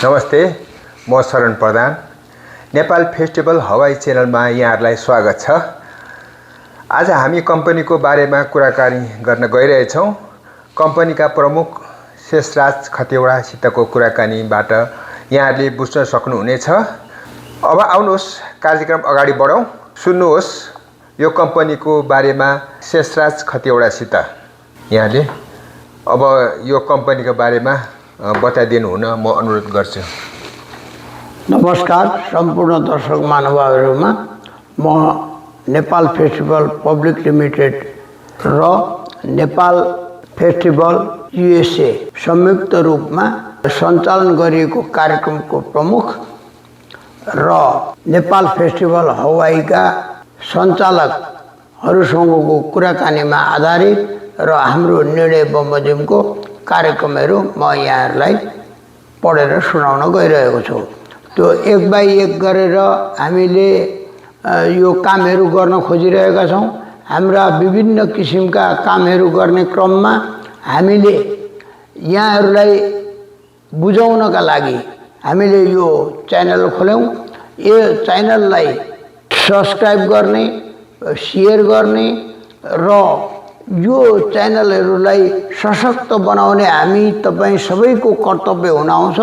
नमस्ते, म शरण प्रधान। नेपाल फेस्टिभल हवाई च्यानलमा यहाँहरूलाई स्वागत छ। आज हामी कम्पनीको बारेमा कुराकानी गर्न गइरहेछौँ। कम्पनीका प्रमुख शेषराज खतिवडासितको कुराकानीबाट यहाँहरूले बुझ्न सक्नुहुनेछ। अब आउनुहोस् कार्यक्रम अगाडि बढौँ। सुन्नुहोस् यो कम्पनीको बारेमा शेषराज खतिवडासित यहाँले अब यो कम्पनीको बारेमा बताइदिनु हुन म अनुरोध गर्छु। नमस्कार सम्पूर्ण दर्शक महानुभावहरुमा, म नेपाल फेस्टिभल पब्लिक लिमिटेड र नेपाल फेस्टिभल युएसए संयुक्त रूपमा सञ्चालन गरिएको कार्यक्रमको प्रमुख र नेपाल फेस्टिभल हवाईका सञ्चालकहरुसँगको कुराकानीमा आधारित र हाम्रो निर्णय बमोजिमको कार्यक्रमहरु म यहाँहरुलाई पढेर सुनाउन गइरहेको छु। त्यो एक बाइ एक गरेर हामीले यो कामहरु गर्न खोजिरहेका छौं। हाम्रा विभिन्न किसिमका कामहरु गर्ने क्रममा हामीले यहाँहरुलाई बुझाउनका लागि हामीले यो च्यानल खोल्यौं। यो च्यानललाई सब्स्क्राइब गर्ने, शेयर गर्ने र यो च्यानलहरुलाई सशक्त बनाउने हामी तपाई सबैको कर्तव्य हुन आउँछ।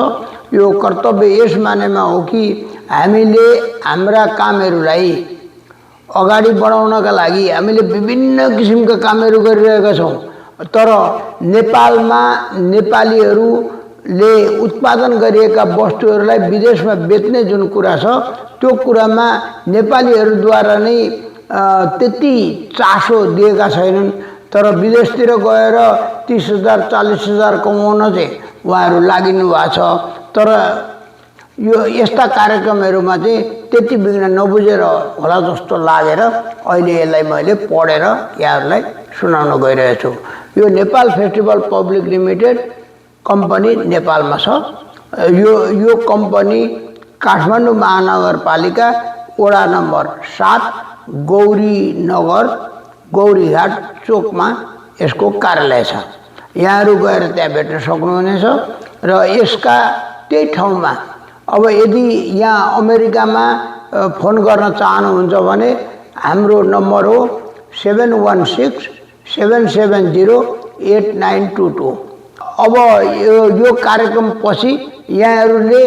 यो कर्तव्य यस मानेमा हो कि हामीले हाम्रा कामहरुलाई अगाडि बढाउनका लागि हामीले विभिन्न किसिमका कामहरु गरिरहेका छौं। तर नेपालमा नेपालीहरुले उत्पादन गरिएका वस्तुहरुलाई विदेशमा बेच्ने जुन कुरा छ, त्यो कुरामा नेपालीहरुद्वारा नै त्यति चासो दिएका छैनन्। तर विदेशतिर गएर 30,000 40,000 कमाउन चाहिँ उहाँहरु लागिनु भएको छ। तर यो यस्ता कार्यक्रमहरुमा चाहिँ त्यति बिघ्न नबुझेर होला जस्तो लागेर अहिले यसलाई मैले पढेर यहाँहरुलाई सुनाउन गइरहेको छु। यो Nepal festival public limited company नेपालमा छ। यो कम्पनी काठमाडौँ महानगरपालिका वडा नम्बर 7 गौरी नगर गौरीघाट चोकमा यसको कार्यालय छ। यहाँहरु गएर त्यहाँ भेट्न सक्नुहुनेछ। र यसका त्यही ठाउँमा अब यदि यहाँ अमेरिकामा फोन गर्न चाहनुहुन्छ भने हाम्रो नम्बर हो 716-770-8922। अब यो कार्यक्रम पछि यहाँहरुले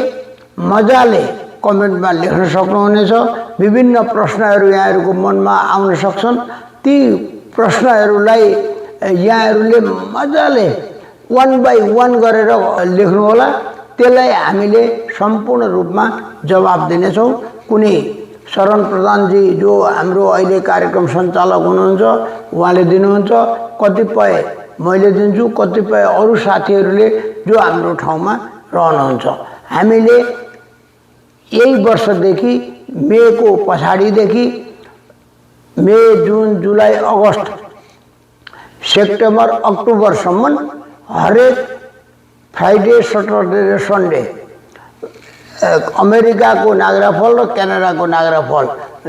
मजाले कमेन्टमा लेख्न सक्नुहुनेछ। विभिन्न प्रश्नहरु यहाँहरुको मनमा आउन सक्छन्। ती प्रश्नहरुलाई यहाँहरुले मजाले 1 बाइ 1 गरेर लेख्नु होला। त्यसलाई हामीले सम्पूर्ण रूपमा जवाफ दिनेछौं। कुनै शरण प्रधानजी जो हाम्रो अहिले कार्यक्रम सञ्चालक हुनुहुन्छ उहाँले दिनुहुन्छ, कतिपय मैले दिन्छु, कतिपय अरु साथीहरुले जो हाम्रो ठाउँमा रहनुहुन्छ। हामीले यही वर्षदेखि मेको पछाडीदेखि मे, जुन, जुलाई, अगस्त, सेप्टेम्बर, अक्टोबरसम्म हरेक फ्राइडे, सटरडे र सन्डे अमेरिकाको नागरा फल र क्यानाडाको नागरा फल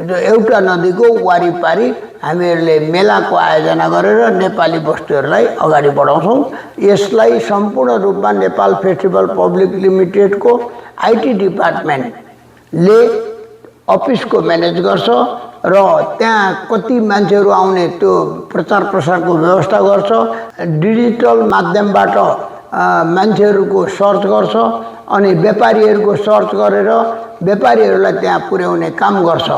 जो एउटा नदीको वारिपारि हामीहरूले मेलाको आयोजना गरेर नेपाली वस्तुहरूलाई अगाडि बढाउँछौं। यसलाई सम्पूर्ण रूपमा नेपाल फेस्टिभल पब्लिक लिमिटेडको आईटी डिपार्टमेन्टले अफिसको म्यानेज गर्छ र त्यहाँ कति मान्छेहरु आउने त्यो प्रचार प्रसारको व्यवस्था गर्छ। डिजिटल माध्यमबाट मान्छेहरुको सर्च गर्छ अनि व्यापारीहरुको सर्च गरेर व्यापारीहरुलाई त्यहाँ पुर्याउने काम गर्छ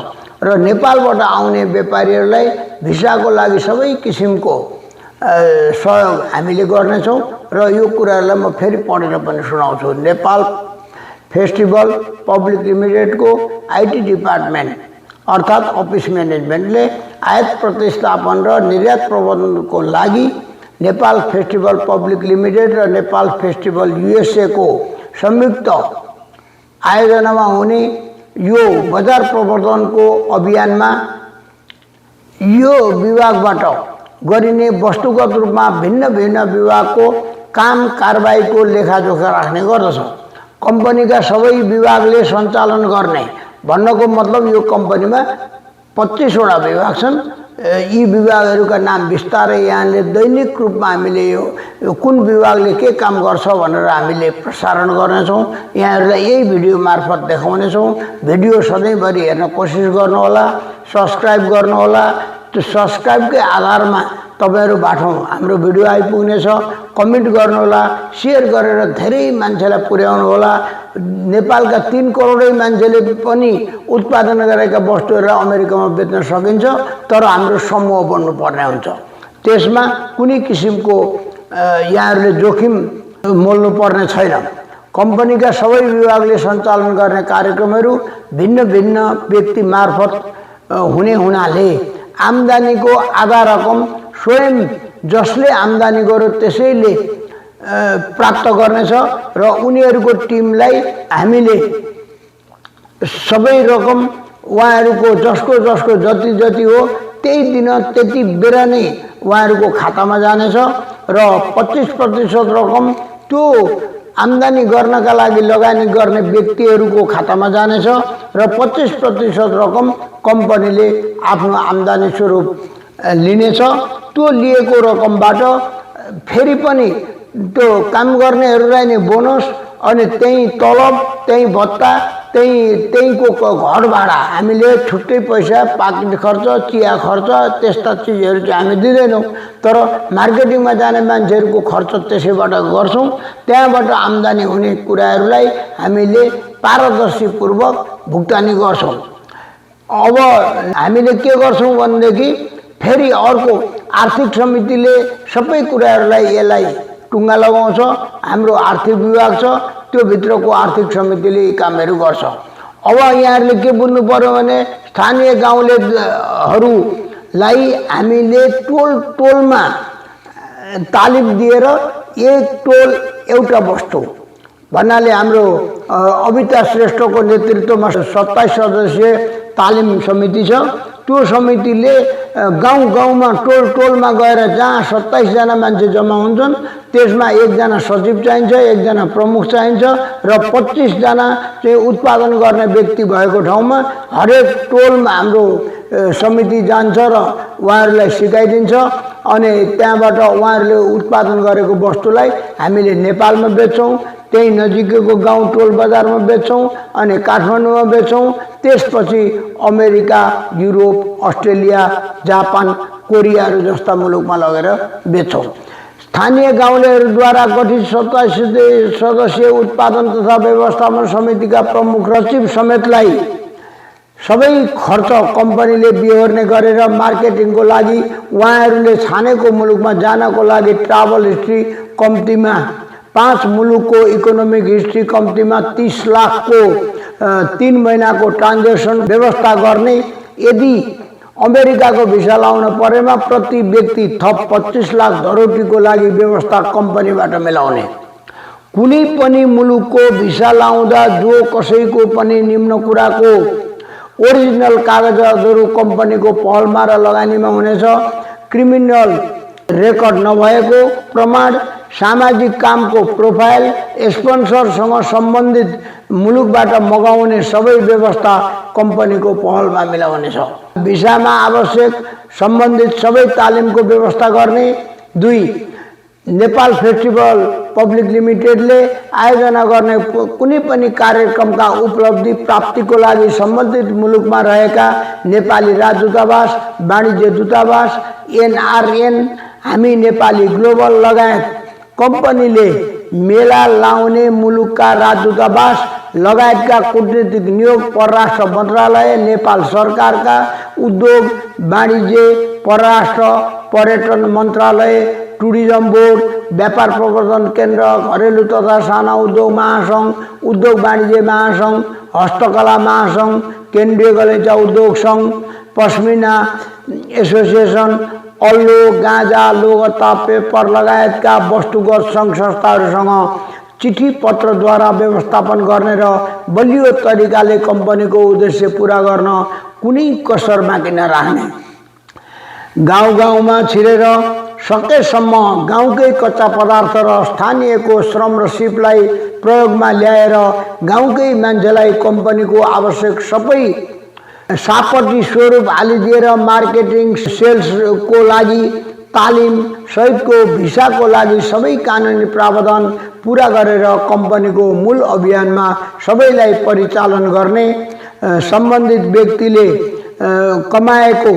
र नेपालबाट आउने व्यापारीहरुलाई भिसाको लागि सबै किसिमको सहयोग हामीले गर्नेछौं। र यो कुराहरुलाई म फेरि पढेर पनि सुनाउँछु। नेपाल फेस्टिभल पब्लिक लिमिटेडको आईटी डिपार्टमेन्ट अर्थात अफिस म्यानेजमेन्टले आयात प्रतिस्थापन र निर्यात प्रबन्धनको लागि नेपाल फेस्टिभल पब्लिक लिमिटेड र नेपाल फेस्टिभल युएसए को संयुक्त आयोजनामा हुने यो बजार प्रवर्धनको अभियानमा यो विभागबाट गरिने वस्तुगत रूपमा भिन्न भिन्न विभागको काम कारबाहीको लेखाजोखा राख्ने गर्दछ। कम्पनीका सबै विभागले सञ्चालन गर्ने भन्नको मतलब यो कम्पनीमा 25 वटा विभाग छन्। यी विभागहरूका नाम बिस्तारै यहाँले दैनिक रूपमा हामीले यो कुन विभागले के काम गर्छ भनेर हामीले प्रसारण गर्नेछौँ। यहाँहरूलाई यही भिडियो मार्फत देखाउनेछौँ। भिडियो सधैँभरि हेर्न कोसिस गर्नुहोला, सब्सक्राइब गर्नुहोला। त्यो सब्सक्राइबकै आधारमा तपाईँहरूबाट हाम्रो भिडियो आइपुग्नेछ। कमेन्ट गर्नुहोला, सेयर गरेर धेरै मान्छेलाई पुर्याउनु होला। नेपालका 3 करोडै मान्छेले पनि उत्पादन गरेका वस्तुहरू अमेरिकामा बेच्न सकिन्छ, तर हाम्रो समूह बन्नुपर्ने हुन्छ। त्यसमा कुनै किसिमको यहाँहरूले जोखिम मोल्नु पर्ने छैन। कम्पनीका सबै विभागले सञ्चालन गर्ने कार्यक्रमहरू भिन्न भिन्न व्यक्ति मार्फत हुने हुनाले आम्दानीको आधा रकम स्वयं जसले आम्दानी गर्यो त्यसैले प्राप्त गर्नेछ र उनीहरूको टिमलाई हामीले सबै रकम उहाँहरूको जसको जति जति हो त्यही दिन त्यति बेला नै उहाँहरूको खातामा जानेछ र 25% रकम त्यो आम्दानी गर्नका लागि लगानी गर्ने व्यक्तिहरूको खातामा जानेछ र 25% रकम कम्पनीले आफ्नो आम्दानी स्वरूप लिनेछ। त्यो लिएको रकमबाट फेरि पनि त्यो काम गर्नेहरूलाई नै बोनस अनि त्यही तलब, त्यही भत्ता, त्यहीको घर भाडा हामीले छुट्टै पैसा, पाकेट खर्च, चिया खर्च त्यस्ता चिजहरू चाहिँ हामी दिँदैनौँ। तर मार्केटिङमा जाने मान्छेहरूको खर्च त्यसैबाट गर्छौँ। त्यहाँबाट आम्दानी हुने कुराहरूलाई हामीले पारदर्शीपूर्वक भुक्तानी गर्छौँ। अब हामीले के गर्छौँ भनेदेखि फेरि अर्को आर्थिक समितिले सबै कुराहरूलाई यसलाई टुङ्गा लगाउँछ। हाम्रो आर्थिक विभाग छ, त्यो भित्रको आर्थिक समितिले यी कामहरू गर्छ। अब यहाँहरूले के बुझ्नु पर्यो भने स्थानीय गाउँलेहरूलाई हामीले टोलमा तालिम दिएर एक टोल एउटा वस्तु भन्नाले हाम्रो अविता श्रेष्ठको नेतृत्वमा 27 सदस्यीय तालिम समिति छ। त्यो समितिले गाउँमा टोलमा गएर जहाँ 27 जना मान्छे जम्मा हुन्छन् त्यसमा 1 जना सचिव चाहिन्छ, 1 जना प्रमुख चाहिन्छ र 25 जना चाहिँ उत्पादन गर्ने व्यक्ति भएको ठाउँमा हरेक टोलमा हाम्रो समिति जान्छ र उहाँहरूलाई सिकाइदिन्छ। अनि त्यहाँबाट उहाँहरूले उत्पादन गरेको वस्तुलाई हामीले नेपालमा बेच्छौँ, त्यही नजिकैको गाउँ टोल बजारमा बेच्छौँ अनि काठमाडौँमा बेच्छौँ। त्यसपछि अमेरिका, युरोप, अस्ट्रेलिया, जापान, कोरियाहरू जस्ता मुलुकमा लगेर बेच्छौँ। स्थानीय गाउँलेहरूद्वारा गठित 27 सदस्यीय उत्पादन तथा व्यवस्थापन समितिका प्रमुख सचिव समेतलाई सबै खर्च कम्पनीले बिहोर्ने गरेर मार्केटिङको लागि उहाँहरूले छानेको मुलुकमा जानको लागि ट्राभल हिस्ट्री कम्तीमा 5 मुलुकको इकोनोमिक हिस्ट्री कम्तीमा 30 लाखको 3 महिनाको ट्रान्जेक्सन व्यवस्था गर्ने। यदि अमेरिकाको भिसा लाउन परेमा प्रति व्यक्ति थप 25 लाख धरोटीको लागि व्यवस्था कम्पनीबाट मिलाउने। कुनै पनि मुलुकको भिसा लाउँदा जो कसैको पनि निम्न कुराको ओरिजिनल कागजातहरू कम्पनीको पहलमा र लगानीमा हुनेछ। क्रिमिनल रेकर्ड नभएको प्रमाण, सामाजिक कामको प्रोफाइल, स्पोन्सरसँग सम्बन्धित मुलुकबाट मगाउने सबै व्यवस्था कम्पनीको पहलमा मिलाउनेछ। भिसामा आवश्यक सम्बन्धित सबै तालिमको व्यवस्था गर्ने। 2 नेपाल फेस्टिभल पब्लिक लिमिटेडले आयोजना गर्ने कुनै पनि कार्यक्रमका उपलब्धि प्राप्तिको लागि सम्बन्धित मुलुकमा रहेका नेपाली राजदूतावास, वाणिज्य दूतावास, NRN, हामी नेपाली ग्लोबल लगायत कम्पनीले मेला लाउने मुलुकका राजदूतावास लगायतका कूटनीतिक नियोग परराष्ट्र मन्त्रालय, नेपाल सरकारका उद्योग, वाणिज्य, परराष्ट्र, पर्यटन मन्त्रालय, टुरिज्म बोर्ड, व्यापार प्रवर्धन केन्द्र, घरेलु तथा साना उद्योग महासङ्घ, उद्योग वाणिज्य महासङ्घ, हस्तकला महासङ्घ, केन्द्रीय गलैँचा उद्योग सङ्घ, पश्मिना एसोसिएसन, अल्लो, गाँजा, लोगता, पेपर लगायतका वस्तुगत सङ्घ संस्थाहरूसँग चिठी पत्रद्वारा व्यवस्थापन गर्ने र बलियो तरिकाले कम्पनीको उद्देश्य पूरा गर्न कुनै कसर बाँकी नराख्ने। गाउँमा छिरेर सकेसम्म गाउँकै कच्चा पदार्थ र स्थानीयको श्रम र सिपलाई प्रयोगमा ल्याएर गाउँकै मान्छेलाई कम्पनीको आवश्यक सबै सापटी स्वरूप हालिदिएर मार्केटिङ सेल्सको लागि तालिम सहितको भिसाको लागि सबै कानुनी प्रावधान पूरा गरेर कम्पनीको मूल अभियानमा सबैलाई परिचालन गर्ने, सम्बन्धित व्यक्तिले कमाएको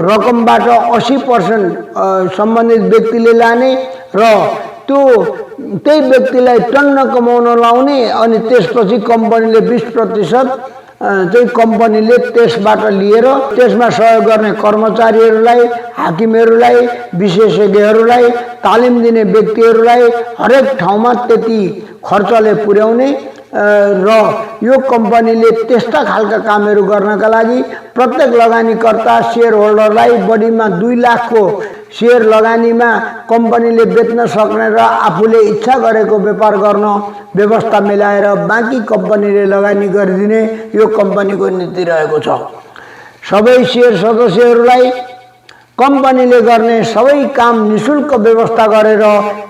रकमबाट 80% सम्बन्धित व्यक्तिले लाने र त्यही व्यक्तिलाई टन्न कमाउन लाउने अनि त्यसपछि कम्पनीले 20% चाहिँ कम्पनीले त्यसबाट लिएर त्यसमा सहयोग गर्ने कर्मचारीहरूलाई, हाकिमहरूलाई, विशेषज्ञहरूलाई, तालिम दिने व्यक्तिहरूलाई हरेक ठाउँमा त्यति खर्चले पुर्याउने र यो कम्पनीले त्यस्ता खालका कामहरू गर्नका लागि प्रत्येक लगानीकर्ता सेयर होल्डरलाई बढीमा 2 लाखको सेयर लगानीमा कम्पनीले बेच्न सक्ने र आफूले इच्छा गरेको व्यापार गर्न व्यवस्था मिलाएर बाँकी कम्पनीले लगानी गरिदिने यो कम्पनीको नीति रहेको छ। सबै सेयर सदस्यहरूलाई कम्पनीले गर्ने सबै काम निशुल्क व्यवस्था गरेर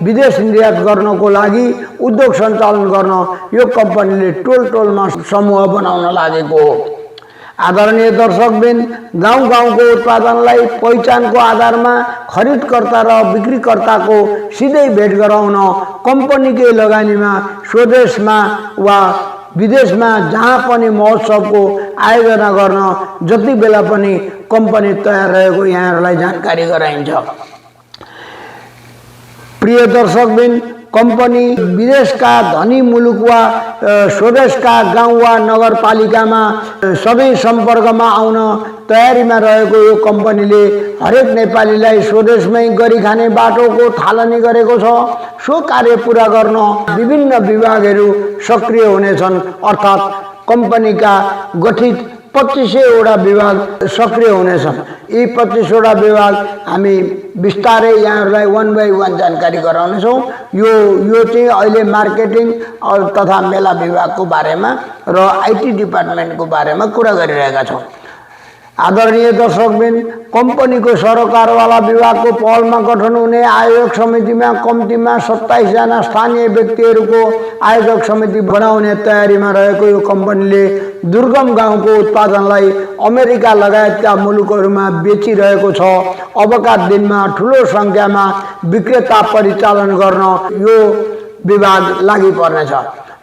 विदेश निर्यात गर्नको लागि उद्योग सञ्चालन गर्न यो कम्पनीले टोलमा समूह बनाउन लागेको हो। आदरणीय दर्शकबिन, गाउँ-गाउँको उत्पादनलाई पहिचानको आधारमा खरिदकर्ता र बिक्रीकर्ताको सिधै भेट गराउन कम्पनीकै लगानीमा स्वदेशमा वा विदेशमा जहाँ पनि महोत्सवको आयोजना गर्न जति बेला पनि कम्पनी तयार रहेको यहाँहरूलाई जानकारी गराइन्छ। प्रिय दर्शकबिन, कम्पनी विदेशका धनी मुलुक वा स्वदेशका गाउँ वा नगरपालिकामा सबै सम्पर्कमा आउन तयारीमा रहेको यो कम्पनीले हरेक नेपालीलाई स्वदेशमै गरी खाने बाटोको थालनी गरेको छ। सो कार्य पूरा गर्न विभिन्न विभागहरू सक्रिय हुनेछन्, अर्थात् कम्पनीका गठित 2500 विभाग सक्रिय हुनेछन्। यी 25 विभाग हामी बिस्तारै यहाँहरूलाई 1 by 1 जानकारी गराउनेछौँ। यो चाहिँ अहिले मार्केटिङ तथा मेला विभागको बारेमा र आइटी डिपार्टमेन्टको बारेमा कुरा गरिरहेका छौँ। आदरणीय दर्शकबिन, कम्पनीको सरकारवाला विभागको पहलमा गठन हुने आयोजक समितिमा कम्तीमा 27 जना स्थानीय व्यक्तिहरूको आयोजक समिति बनाउने तयारीमा रहेको यो कम्पनीले दुर्गम गाउँको उत्पादनलाई अमेरिका लगायतका मुलुकहरूमा बेचिरहेको छ। अबका दिनमा ठुलो सङ्ख्यामा विक्रेता परिचालन गर्न यो विभाग लागि पर्नेछ।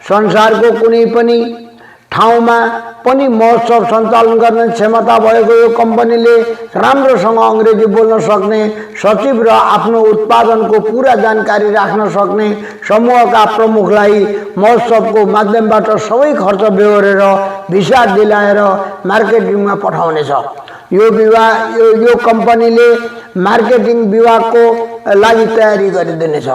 संसारको कुनै पनि ठाउँमा पनि महोत्सव सञ्चालन गर्ने क्षमता भएको यो कम्पनीले राम्रोसँग अङ्ग्रेजी बोल्न सक्ने सचिव र आफ्नो उत्पादनको पूरा जानकारी राख्न सक्ने समूहका प्रमुखलाई महोत्सवको माध्यमबाट सबै खर्च बेहोरेर भिसा दिलाएर मार्केटिङमा पठाउनेछ। यो कम्पनीले मार्केटिङ विभागको लागि तयारी गरिदिनेछ।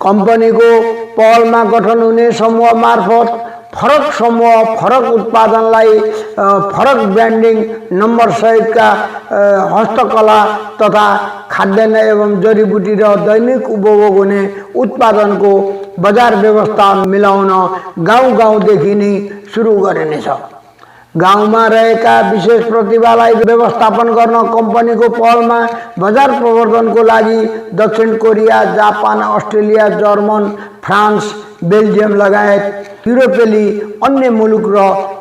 कम्पनीको पहलमा गठन हुने समूह मार्फत फरक समूह फरक उत्पादनलाई फरक ब्रान्डिङ नम्बर सहितका हस्तकला तथा खाद्यान्न एवं जडीबुटी र दैनिक उपभोग हुने उत्पादनको बजार व्यवस्था मिलाउन गाउँ-गाउँदेखि नै सुरु गरिनेछ। गाउँमा रहेका विशेष प्रतिभालाई व्यवस्थापन गर्न कम्पनीको पहलमा बजार प्रवर्धनको लागि दक्षिण Korea, Japan, Australia, German, France, Belgium लगायत युरोपेली अन्य मुलुक र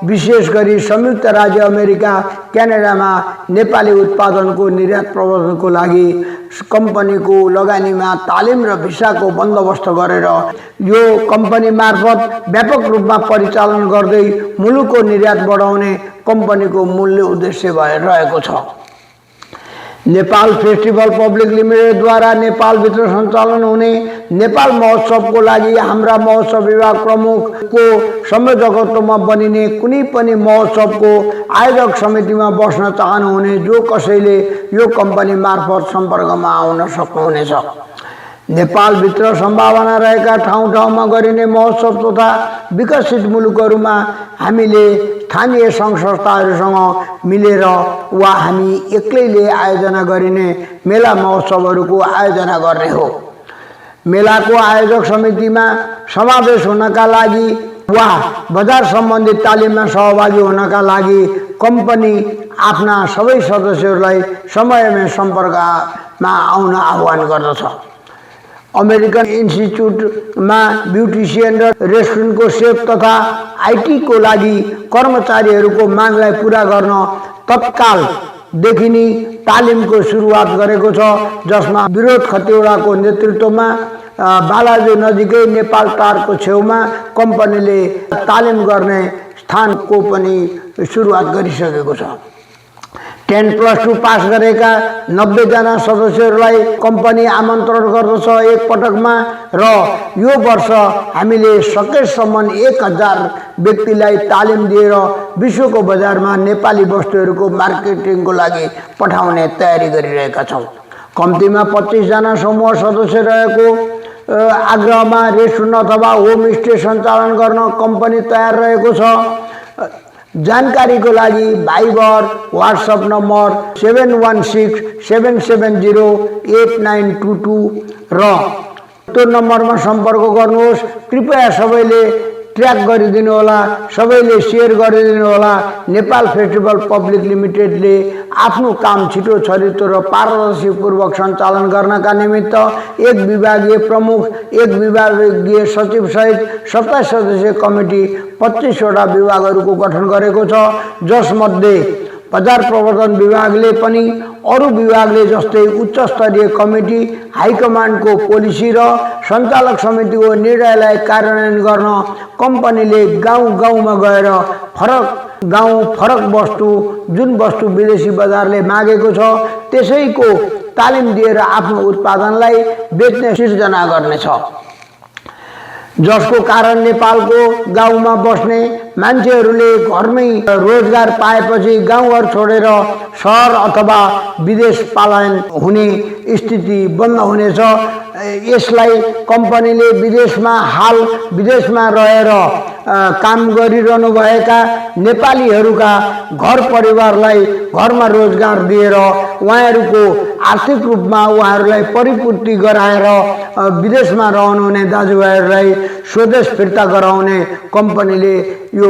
विशेष गरी संयुक्त राज्य अमेरिका, क्यानाडामा नेपाली उत्पादनको निर्यात प्रवर्धनको लागि कम्पनीको लगानीमा तालिम र भिसाको बन्दोबस्त गरेर यो कम्पनी मार्फत व्यापक रूपमा परिचालन गर्दै मुलुकको निर्यात बढाउने कम्पनीको मूल उद्देश्य भएर रहेको छ। नेपाल फेस्टिभल पब्लिक लिमिटेडद्वारा नेपालभित्र सञ्चालन हुने नेपाल महोत्सवको लागि हाम्रा महोत्सव विभाग प्रमुखको संयोजकत्वमा बनिने कुनै पनि महोत्सवको आयोजक समितिमा बस्न चाहनुहुने जो कसैले यो कम्पनी मार्फत सम्पर्कमा आउन सक्नुहुनेछ। नेपालभित्र सम्भावना रहेका ठाउँ-ठाउँमा गरिने महोत्सव तथा विकसित मुलुकहरूमा हामीले स्थानीय सङ्घ संस्थाहरूसँग मिलेर वा हामी एक्लैले आयोजना गरिने मेला महोत्सवहरूको आयोजना गर्ने हो। मेलाको आयोजक समितिमा समावेश हुनका लागि वा बजार सम्बन्धी तालिममा सहभागी हुनका लागि कम्पनी आफ्ना सबै सदस्यहरूलाई समयमै सम्पर्कमा आउन आह्वान गर्दछ। अमेरिकन इन्स्टिच्युटमा ब्युटिसियन र रेस्टुरेन्टको सेफ तथा आइटीको लागि कर्मचारीहरूको मागलाई पुरा गर्न तत्कालदेखि नै तालिमको सुरुवात गरेको छ, जसमा विरोध खतिवडाको नेतृत्वमा बालाजु नजिकै नेपाल टारको छेउमा कम्पनीले तालिम गर्ने स्थानको पनि सुरुवात गरिसकेको छ। 10+2 पास गरेका 90 जना सदस्यहरूलाई कम्पनी आमन्त्रण गर्दछ एक पटकमा, र यो वर्ष हामीले सकेसम्म 1000 व्यक्तिलाई तालिम दिएर विश्वको बजारमा नेपाली वस्तुहरूको मार्केटिङको लागि पठाउने तयारी गरिरहेका छौँ। कम्तीमा 25 जना समूह सदस्य रहेको आग्रहमा रेस्टुरेन्ट अथवा होमस्टे सञ्चालन गर्न कम्पनी तयार रहेको छ। जानकारीको लागि भाइबर व्हाट्सएप नम्बर 7167708922 र त्यो नम्बरमा सम्पर्क गर्नुहोस्। कृपया सबैले ट्र्याक गरिदिनु होला, सबैले सेयर गरिदिनु होला। नेपाल फेस्टिभल पब्लिक लिमिटेडले आफ्नो काम छिटो छरितो र पारदर्शीपूर्वक सञ्चालन गर्नका निमित्त एक विभागीय प्रमुख, एक विभागीय सचिव सहित 27 सदस्यीय कमिटी 25 वटा विभागहरूको गठन गरेको छ, जसमध्ये बजार प्रवर्धन विभागले पनि अरू विभागले जस्तै उच्च स्तरीय कमिटी, हाइकमान्डको पोलिसी र सञ्चालक समितिको निर्णयलाई कार्यान्वयन गर्न कम्पनीले गाउँ गाउँमा गएर फरक वस्तु, जुन वस्तु विदेशी बजारले मागेको छ त्यसैको तालिम दिएर आफ्नो उत्पादनलाई बेच्ने सिर्जना गर्नेछ, जसको कारण नेपालको गाउँमा बस्ने मान्छेहरूले घरमै रोजगार पाएपछि गाउँघर छोडेर सहर अथवा विदेश पलायन हुने स्थिति बन्द हुनेछ। यसलाई कम्पनीले विदेशमा रहेर काम गरिरहनु भएका नेपालीहरूका घर परिवारलाई घरमा रोजगार दिएर उहाँहरूको आर्थिक रूपमा उहाँहरूलाई परिपूर्ति गराएर विदेशमा रहनुहुने दाजुभाइहरूलाई स्वदेश फिर्ता गराउने कम्पनीले यो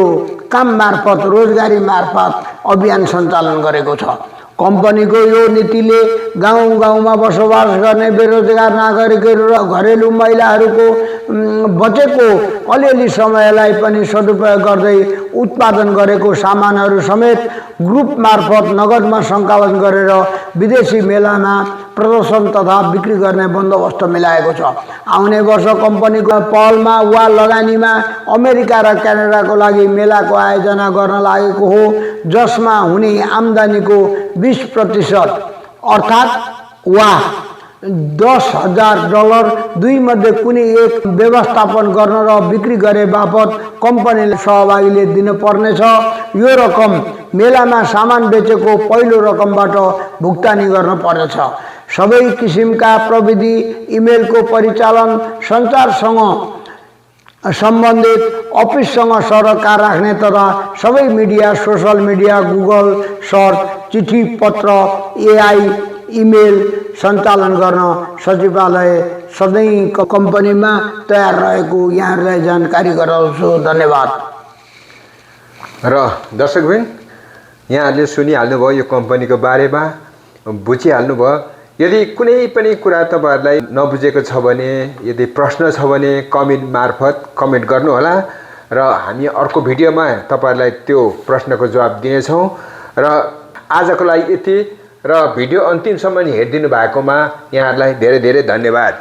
काम मार्फत, रोजगारी मार्फत अभियान सञ्चालन गरेको छ। कम्पनीको यो नीतिले गाउँ गाउँमा बसोबास गर्ने बेरोजगार नागरिकहरू र घरेलु महिलाहरूको बचेको अलिअलि समयलाई पनि सदुपयोग गर्दै उत्पादन गरेको सामानहरू समेत ग्रुप मार्फत नगदमा सङ्कलन गरेर विदेशी मेलामा प्रदर्शन तथा बिक्री गर्ने बन्दोबस्त मिलाएको छ। आउने वर्ष कम्पनीको पहलमा वा लगानीमा अमेरिका र क्यानाडाको लागि मेलाको आयोजना गर्न लागेको हो, जसमा हुने आम्दानीको 20% अर्थात् वा $10,000 दुई मध्ये कुनै एक व्यवस्थापन गर्न र बिक्री गरे बापत कम्पनीले सहभागीले दिनुपर्नेछ। यो रकम मेलामा सामान बेचेको पहिलो रकमबाट भुक्तानी गर्न पर्नेछ। सबै किसिमका प्रविधि, इमेलको परिचालन, सञ्चारसँग सम्बन्धित अफिससँग सरोकार राख्ने तथा सबै media, social media, Google search, चिठी पत्र, एआई, इमेल सञ्चालन गर्न सचिवालय सधैँ कम्पनीमा तयार रहेको यहाँहरूलाई जानकारी गराउँछु। धन्यवाद। र दर्शकबिन, यहाँहरूले सुनिहाल्नुभयो यो कम्पनीको बारेमा, बुझिहाल्नुभयो। यदि कुनै पनि कुरा तपाईँहरूलाई नबुझेको छ भने, यदि प्रश्न छ भने कमेन्ट मार्फत कमेन्ट गर्नुहोला र हामी अर्को भिडियोमा तपाईँहरूलाई त्यो प्रश्नको जवाब दिनेछौँ। र आजको लागि यति, र भिडियो अन्तिमसम्म हेरिदिनु भएकोमा यहाँहरूलाई धेरै धेरै धन्यवाद।